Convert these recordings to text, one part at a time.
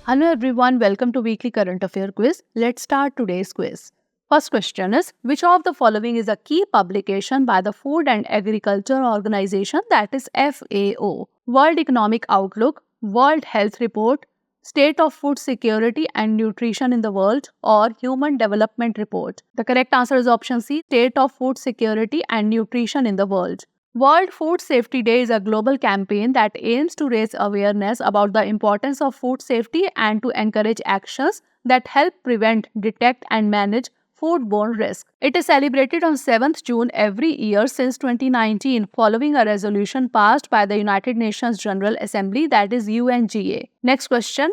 Hello everyone, welcome to Weekly Current Affair Quiz. Let's start today's quiz. First question is, which of the following is a key publication by the Food and Agriculture Organization, that is FAO? World Economic Outlook, World Health Report, State of Food Security and Nutrition in the World, or Human Development Report? The correct answer is option C, State of Food Security and Nutrition in the World. World Food Safety Day is a global campaign that aims to raise awareness about the importance of food safety and to encourage actions that help prevent, detect, and manage foodborne risk. It is celebrated on 7th June every year since 2019 following a resolution passed by the United Nations General Assembly, that is UNGA. Next question.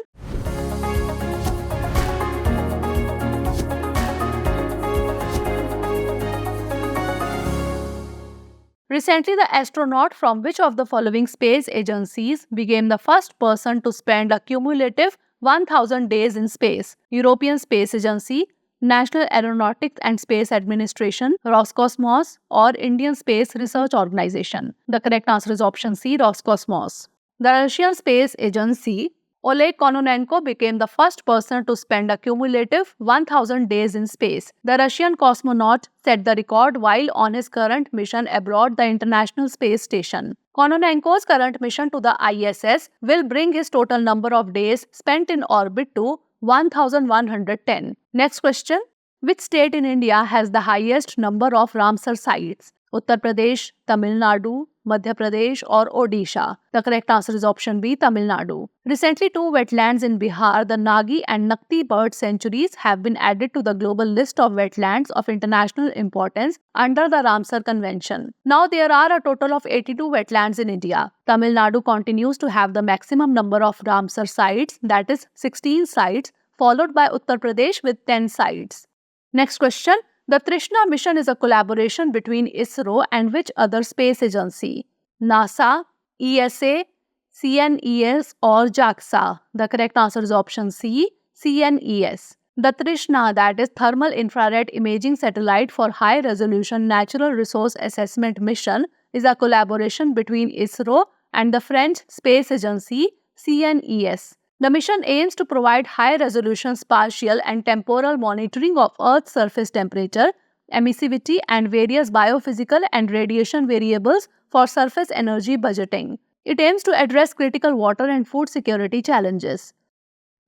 Recently, the astronaut from which of the following space agencies became the first person to spend a cumulative 1,000 days in space? European Space Agency, National Aeronautics and Space Administration, Roscosmos, or Indian Space Research Organization? The correct answer is option C, Roscosmos. The Russian Space Agency, Oleg Kononenko, became the first person to spend a cumulative 1,000 days in space. The Russian cosmonaut set the record while on his current mission aboard the International Space Station. Kononenko's current mission to the ISS will bring his total number of days spent in orbit to 1,110. Next question. Which state in India has the highest number of Ramsar sites? Uttar Pradesh, Tamil Nadu, Madhya Pradesh, or Odisha? The correct answer is option B, Tamil Nadu. Recently, two wetlands in Bihar, the Nagi and Nakti bird sanctuaries, have been added to the global list of wetlands of international importance under the Ramsar Convention. Now, there are a total of 82 wetlands in India. Tamil Nadu continues to have the maximum number of Ramsar sites, that is 16 sites, followed by Uttar Pradesh with 10 sites. Next question. The TRISHNA mission is a collaboration between ISRO and which other space agency? NASA, ESA, CNES, or JAXA? The correct answer is option C, CNES. The TRISHNA, that is Thermal Infrared Imaging Satellite for High Resolution Natural Resource Assessment mission, is a collaboration between ISRO and the French space agency CNES. The mission aims to provide high-resolution spatial and temporal monitoring of Earth's surface temperature, emissivity, and various biophysical and radiation variables for surface energy budgeting. It aims to address critical water and food security challenges.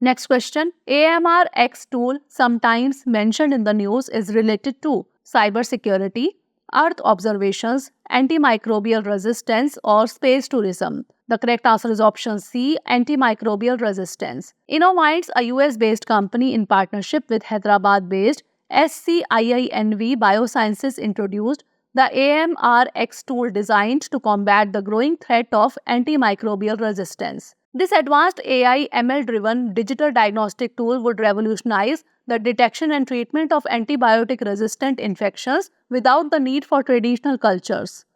Next question. AMR-X tool, sometimes mentioned in the news, is related to cybersecurity, Earth observations, antimicrobial resistance, or space tourism? The correct answer is option C, antimicrobial resistance. InnoMinds, a US-based company in partnership with Hyderabad-based SCIINV Biosciences, introduced the AMR-X tool designed to combat the growing threat of antimicrobial resistance. This advanced AI/ML-driven digital diagnostic tool would revolutionize the detection and treatment of antibiotic-resistant infections without the need for traditional cultures.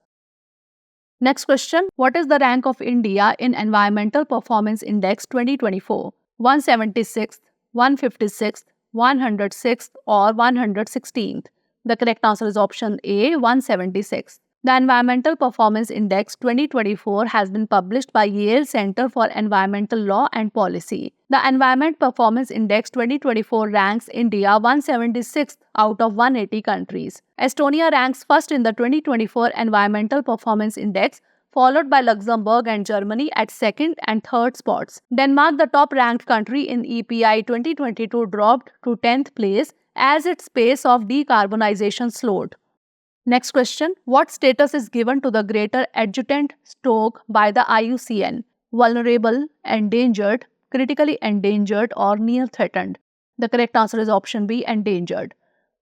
Next question. What is the rank of India in Environmental Performance Index 2024? 176th, 156th, 106th, or 116th? The correct answer is option A, 176th. The Environmental Performance Index 2024 has been published by Yale Center for Environmental Law and Policy. The Environment Performance Index 2024 ranks India 176th out of 180 countries. Estonia ranks first in the 2024 Environmental Performance Index, followed by Luxembourg and Germany at second and third spots. Denmark, the top-ranked country in EPI 2022, dropped to 10th place as its pace of decarbonization slowed. Next question. What status is given to the greater adjutant stock by the IUCN? Vulnerable, endangered, critically endangered, or near threatened? The correct answer is option B, endangered.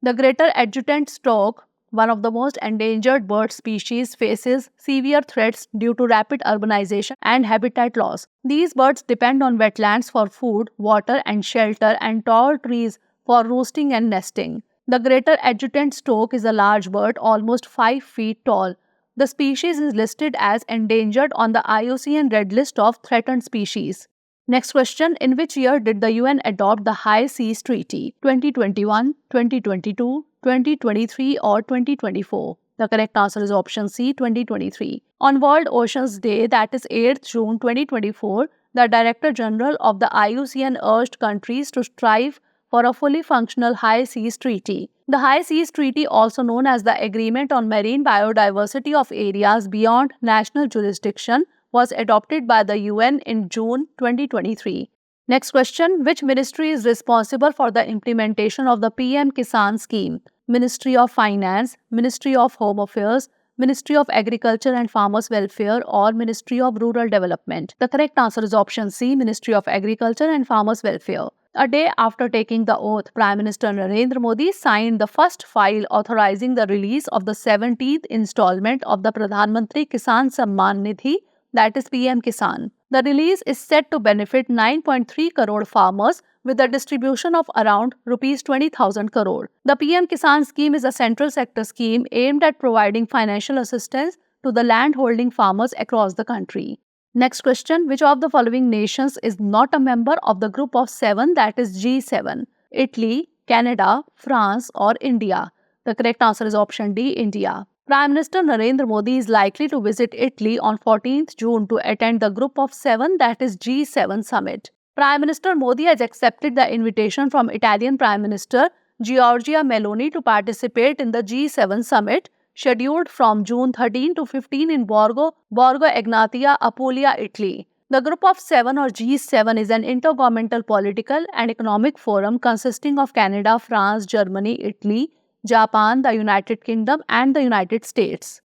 The greater adjutant stock, one of the most endangered bird species, faces severe threats due to rapid urbanization and habitat loss. These birds depend on wetlands for food, water, and shelter, and tall trees for roosting and nesting. The greater adjutant stork is a large bird, almost 5 feet tall. The species is listed as endangered on the IUCN Red List of Threatened Species. Next question. In which year did the UN adopt the High Seas Treaty? 2021, 2022, 2023, or 2024? The correct answer is option C, 2023. On World Oceans Day, that is 8th June 2024, the Director General of the IUCN urged countries to strive for a fully functional High Seas Treaty. The High Seas Treaty, also known as the Agreement on Marine Biodiversity of Areas Beyond National Jurisdiction, was adopted by the UN in June 2023. Next question, which ministry is responsible for the implementation of the PM-KISAN scheme? Ministry of Finance, Ministry of Home Affairs, Ministry of Agriculture and Farmers Welfare, or Ministry of Rural Development? The correct answer is option C, Ministry of Agriculture and Farmers Welfare. A day after taking the oath, Prime Minister Narendra Modi signed the first file authorizing the release of the 17th installment of the Pradhan Mantri Kisan Samman Nidhi, that is PM-KISAN. The release is set to benefit 9.3 crore farmers with a distribution of around Rs 20,000 crore. The PM-KISAN scheme is a central sector scheme aimed at providing financial assistance to the landholding farmers across the country. Next question, which of the following nations is not a member of the group of 7, that is G7? Italy, Canada, France, or India? The correct answer is option D, India. Prime Minister Narendra Modi is likely to visit Italy on 14th June to attend the group of 7, that is G7 summit. Prime Minister Modi has accepted the invitation from Italian Prime Minister Giorgia Meloni to participate in the G7 summit, scheduled from June 13 to 15 in Borgo Egnatia, Apulia, Italy. The Group of 7 or G7 is an intergovernmental political and economic forum consisting of Canada, France, Germany, Italy, Japan, the United Kingdom, and the United States.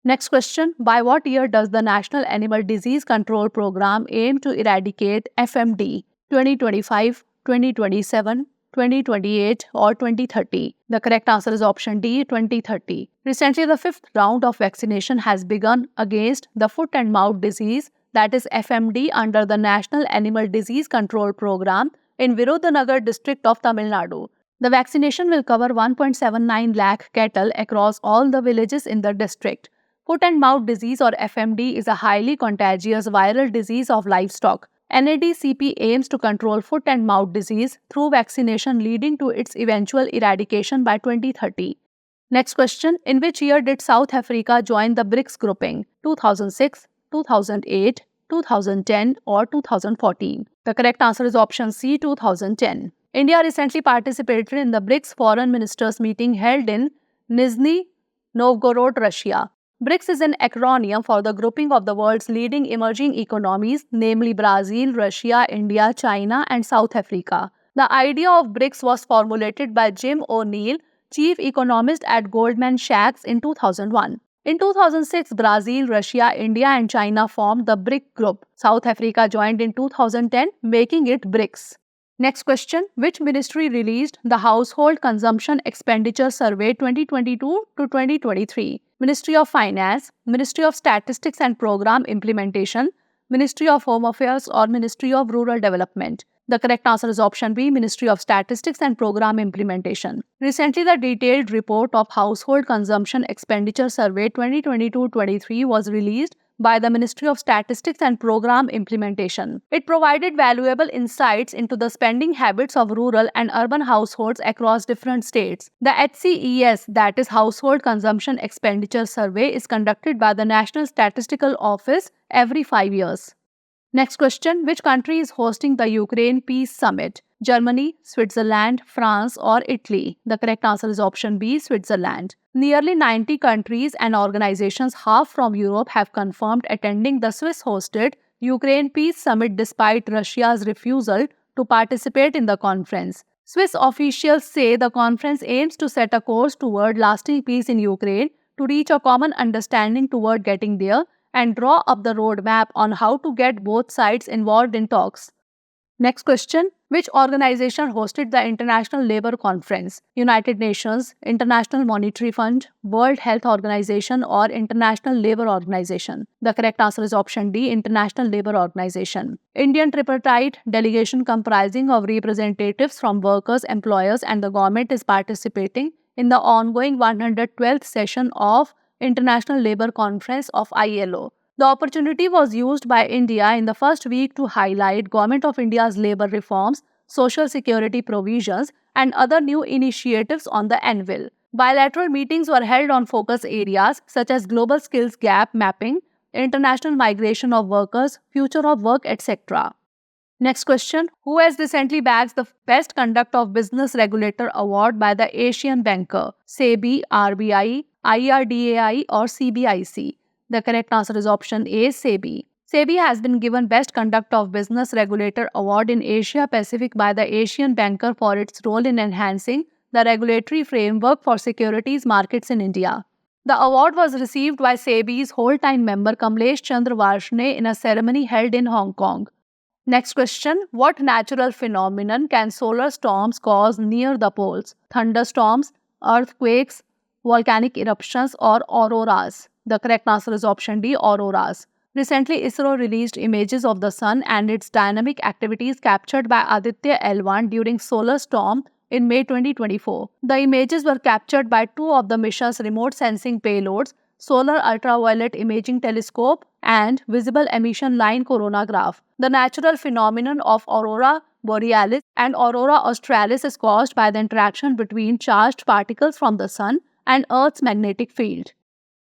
Next question, by what year does the National Animal Disease Control Program aim to eradicate FMD? 2025, 2027, 2028 or 2030? The correct answer is option D, 2030. Recently, the 5th round of vaccination has begun against the foot and mouth disease, that is FMD, under the National Animal Disease Control Program in Virudhunagar district of Tamil Nadu. The vaccination will cover 1.79 lakh cattle across all the villages in the district. Foot and mouth disease or FMD is a highly contagious viral disease of livestock. NADCP aims to control foot and mouth disease through vaccination, leading to its eventual eradication by 2030. Next question, in which year did South Africa join the BRICS grouping? 2006, 2008, 2010 or 2014? The correct answer is option C, 2010. India recently participated in the BRICS Foreign Ministers meeting held in Nizhny Novgorod, Russia. BRICS is an acronym for the grouping of the world's leading emerging economies, namely Brazil, Russia, India, China, and South Africa. The idea of BRICS was formulated by Jim O'Neill, chief economist at Goldman Sachs, in 2001. In 2006, Brazil, Russia, India, and China formed the BRIC group. South Africa joined in 2010, making it BRICS. Next question, which ministry released the Household Consumption Expenditure Survey 2022 to 2023? Ministry of Finance, Ministry of Statistics and Program Implementation, Ministry of Home Affairs, or Ministry of Rural Development? The correct answer is option B, Ministry of Statistics and Program Implementation. Recently, the detailed report of Household Consumption Expenditure Survey 2022-23 was released by the Ministry of Statistics and Program Implementation. It provided valuable insights into the spending habits of rural and urban households across different states. The HCES, that is Household Consumption Expenditure Survey, is conducted by the National Statistical Office every 5 years. Next question, which country is hosting the Ukraine Peace Summit? Germany, Switzerland, France, or Italy? The correct answer is option B, Switzerland. Nearly 90 countries and organizations, half from Europe, have confirmed attending the Swiss-hosted Ukraine Peace Summit despite Russia's refusal to participate in the conference. Swiss officials say the conference aims to set a course toward lasting peace in Ukraine, to reach a common understanding toward getting there, and draw up the roadmap on how to get both sides involved in talks. Next question, which organization hosted the International Labour Conference? United Nations, International Monetary Fund, World Health Organization, or International Labour Organization? The correct answer is option D, International Labour Organization. Indian tripartite delegation comprising of representatives from workers, employers, and the government is participating in the ongoing 112th session of International Labour Conference of ILO. The opportunity was used by India in the first week to highlight Government of India's labour reforms, social security provisions, and other new initiatives on the anvil. Bilateral meetings were held on focus areas such as global skills gap mapping, international migration of workers, future of work, etc. Next question. Who has recently bagged the Best Conduct of Business Regulator Award by the Asian Banker, SEBI, RBI, IRDAI or CBIC? The correct answer is option A, SEBI. SEBI has been given Best Conduct of Business Regulator Award in Asia Pacific by the Asian Banker for its role in enhancing the regulatory framework for securities markets in India. The award was received by SEBI's whole-time member Kamlesh Chandra Varshney in a ceremony held in Hong Kong. Next question. What natural phenomenon can solar storms cause near the poles? Thunderstorms, earthquakes, volcanic eruptions or auroras? The correct answer is option D, auroras. Recently, ISRO released images of the sun and its dynamic activities captured by Aditya L1 during solar storm in May 2024. The images were captured by two of the mission's remote sensing payloads, Solar Ultraviolet Imaging Telescope and Visible Emission Line Coronagraph. The natural phenomenon of aurora borealis and aurora australis is caused by the interaction between charged particles from the sun and Earth's magnetic field.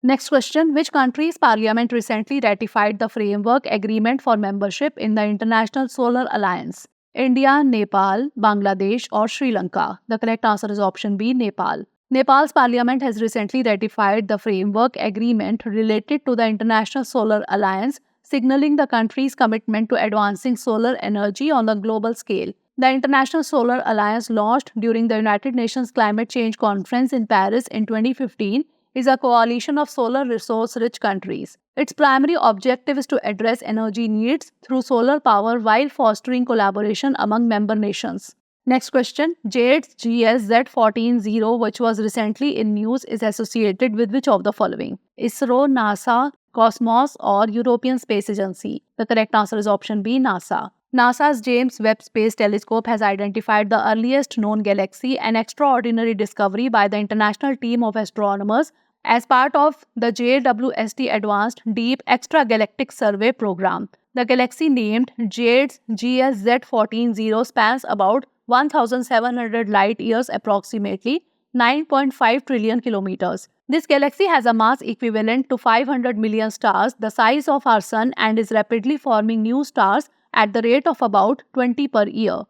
Next question. Which country's parliament recently ratified the framework agreement for membership in the International Solar Alliance? India, Nepal, Bangladesh or Sri Lanka? The correct answer is option B, Nepal. Nepal's parliament has recently ratified the framework agreement related to the International Solar Alliance, signaling the country's commitment to advancing solar energy on a global scale. The International Solar Alliance, launched during the United Nations Climate Change Conference in Paris in 2015, is a coalition of solar resource-rich countries. Its primary objective is to address energy needs through solar power while fostering collaboration among member nations. Next question. 𝐥𝐢𝐻 𝐠14𝐏, which was recently in news, is associated with which of the following? ISRO, NASA, Cosmos or European Space Agency? The correct answer is option B, NASA. NASA's James Webb Space Telescope has identified the earliest known galaxy, an extraordinary discovery by the international team of astronomers as part of the JWST Advanced Deep Extragalactic Survey program. The galaxy, named 𝐥𝐻 𝐠14𝐏, spans about 1,700 light years, approximately 9.5 trillion kilometers. This galaxy has a mass equivalent to 500 million stars, the size of our sun, and is rapidly forming new stars at the rate of about 20 per year.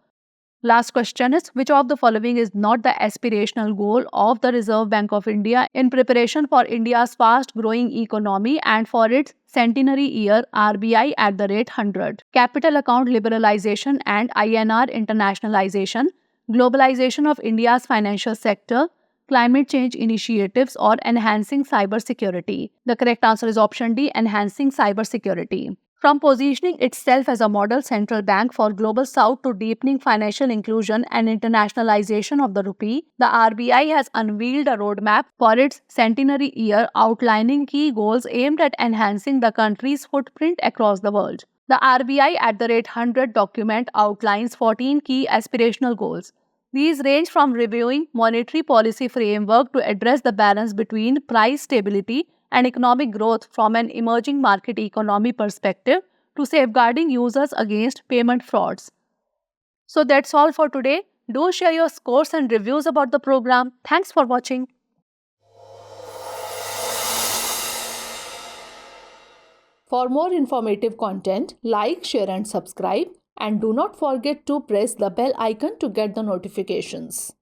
Last question is, which of the following is not the aspirational goal of the Reserve Bank of India in preparation for India's fast-growing economy and for its centenary year, RBI at the rate 100? Capital account liberalization and INR internationalization, globalization of India's financial sector, climate change initiatives or enhancing cybersecurity? The correct answer is option D, enhancing cybersecurity. From positioning itself as a model central bank for Global South to deepening financial inclusion and internationalization of the rupee, the RBI has unveiled a roadmap for its centenary year, outlining key goals aimed at enhancing the country's footprint across the world. The RBI at the rate 100 document outlines 14 key aspirational goals. These range from reviewing monetary policy framework to address the balance between price stability and economic growth from an emerging market economy perspective to safeguarding users against payment frauds. So that's all for today. Do share your scores and reviews about the program. Thanks for watching. For more informative content, like, share and subscribe, and do not forget to press the bell icon to get the notifications.